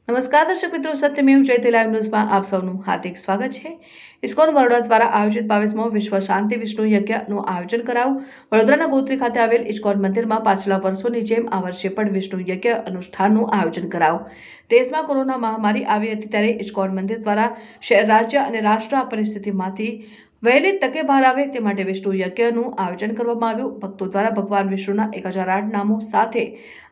નમસ્કાર દર્શક મિત્રો, સત્યમેવ જયતે લાઈવ ન્યૂઝમાં આપ સૌનું હાર્દિક સ્વાગત છે। ઇસ્કોન બરોડા દ્વારા આયોજિત 22મો વિશ્વ શાંતિ વિષ્ણુ યજ્ઞનું આયોજન કરાયું। વડોદરાના ગોત્રી ખાતે આવેલ ઇસ્કોન મંદિરમાં પાછલા વર્ષોની જેમ આ વર્ષે પણ વિષ્ણુ યજ્ઞ અનુષ્ઠાનનું આયોજન કરાયું। દેશમાં કોરોના મહામારી આવી હતી ત્યારે ઇસ્કોન મંદિર દ્વારા શહેર, રાજ્ય અને રાષ્ટ્ર આ પરિસ્થિતિમાંથી વહેલી તકે બહાર આવે તે માટે વિષ્ણુ યજ્ઞનું આયોજન કરવામાં આવ્યું। ભક્તો દ્વારા ભગવાન વિષ્ણુના 1008 નામો સાથે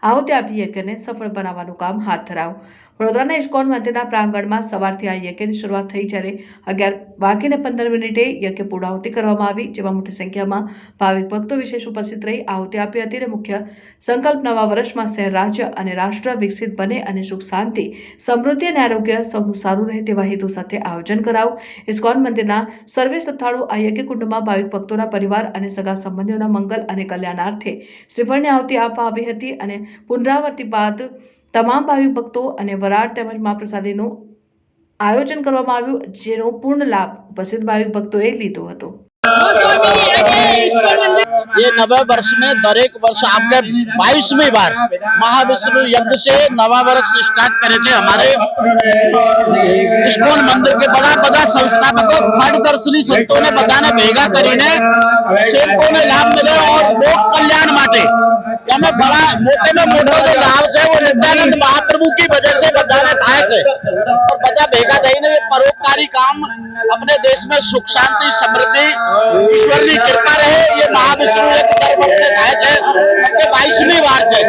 આહુતિ આપી યજ્ઞને સફળ બનાવવાનું કામ હાથ ધરાયું। વડોદરાના ઇસ્કોન મંદિરના પ્રાંગણમાં સવારથી આ યજ્ઞની શરૂઆત થઈ, જ્યારે 11:15 યજ્ઞ પૂર્ણાહુતિ કરવામાં આવી, જેમાં મોટી સંખ્યામાં ભાવિક ભક્તો વિશેષ ઉપસ્થિત રહી આહુતિ આપી હતી અને મુખ્ય સંકલ્પ નવા વર્ષમાં શહેર, રાજ્ય અને રાષ્ટ્ર વિકસિત બને અને સુખ, શાંતિ, સમૃદ્ધિ અને આરોગ્ય સૌનું સારું રહે તેવા હેતુ સાથે આયોજન કરાયું। ઇસ્કોન મંદિરના સર્વે શ્રદ્ધાળુ આ યજ્ઞ કુંડમાં ભાવિક ભક્તોના પરિવાર અને સગા સંબંધીઓના મંગલ અને કલ્યાણાર્થે શ્રીફળની આહુતિ આપવા આવી હતી અને પુનરાવૃત્તિ બાદ તમામ ભાવિક ભક્તો અને વરાળ તેમજ મહાપ્રસાદીનું આયોજન કરવામાં આવ્યું, જેનો પૂર્ણ લાભ ઉપસ્થિત ભાવિક ભક્તોએ લીધો હતો। ये नवे वर्ष में दरेक वर्ष आपके 22वीं बार महाविष्णु यज्ञ से नवा वर्ष स्टार्ट करे छे। हमारे इस्कोन मंदिर के बड़ा संस्थापकों, खंड दर्शनी संतों ने बधाने भेगा करीने सेवकों ने लाभ मिले और लोक कल्याण माटे हमें बड़ा मोटे में मोटो जो लाभ है वो नित्यानंद महाप्रभु की वजह से बधाने थाय छे और बधा भेगा थईने परोपकारी काम अपने देश में सुख, शांति, समृद्धि, ईश्वर की कृपा रहे, ये महाविष्णु यज्ञ दर वर्षे थाय छे। अपने 22वीं बार छे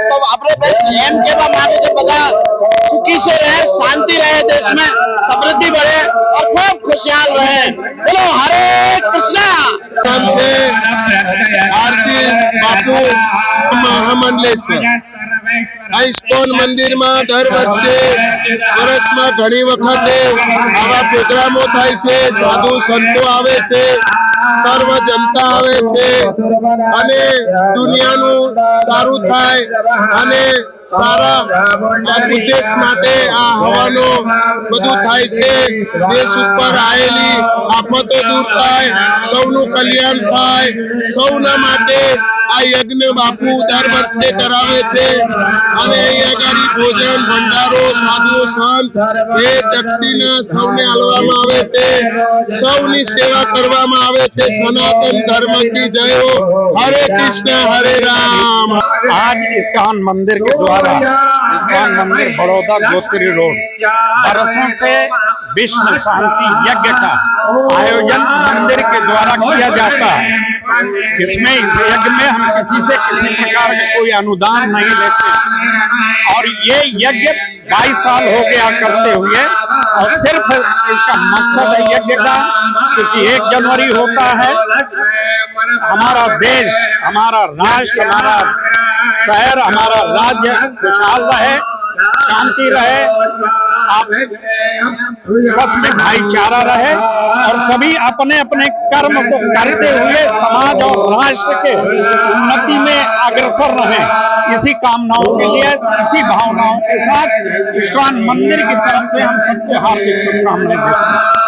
तो अपने बस एम केवा मांगे छे बधा सुखी से रहे, शांति रहे, देश में समृद्धि बढ़े और सब खुशहाल रहे। बोलो हरे कृष्णा। नाम छे आरती बापू महामंडलेश्वर। इस्कोन मंदिर में दर वर्षे वर्ष में घणी वखते आवा प्रोग्रामो थाय छे, साधु संतो आवे छे, सर्व जनता आवे छे अने दुनियानु सारू थाय अने सारा उद्देश्य माटे आ हवानो बधु थाय छे। देश उपर आयेली आफतो दूर थाय, सौनु कल्याण थाय, सौना माटे आ यज्ञ बापू दर वर्षे करावे छे अने अहींया गाड़ी भोजन, भंडारो, साधु संत ए दक्षिणा सौने आलवामां आवे छे, सौनी सेवा करवामां आवे छे। सनातन धर्म की जय हो। हरे कृष्ण हरे राम। आज इस्कॉन मंदिर के द्वारा इस्कॉन मंदिर बड़ौदा गोत्री रोड बरसों से विश्व शांति यज्ञ का आयोजन मंदिर के द्वारा किया जाता है। इसमें इस यज्ञ में हम किसी से किसी प्रकार का कोई अनुदान नहीं लेते और ये यज्ञ 22 साल हो गया करते हुए और सिर्फ इसका मकसद है यज्ञ का, क्योंकि 1 जनवरी होता है, हमारा देश, हमारा राष्ट्र, हमारा शहर, हमारा राज्य खुशहाल रहे, शांति रहे, आपस में भाईचारा रहे और सभी अपने अपने कर्म को करते हुए समाज और राष्ट्र के उन्नति में अग्रसर रहे। इसी कामनाओं के लिए, इसी भावनाओं के साथ इस्कॉन मंदिर की तरफ से हम सबको हार्दिक शुभकामनाएं देते हैं।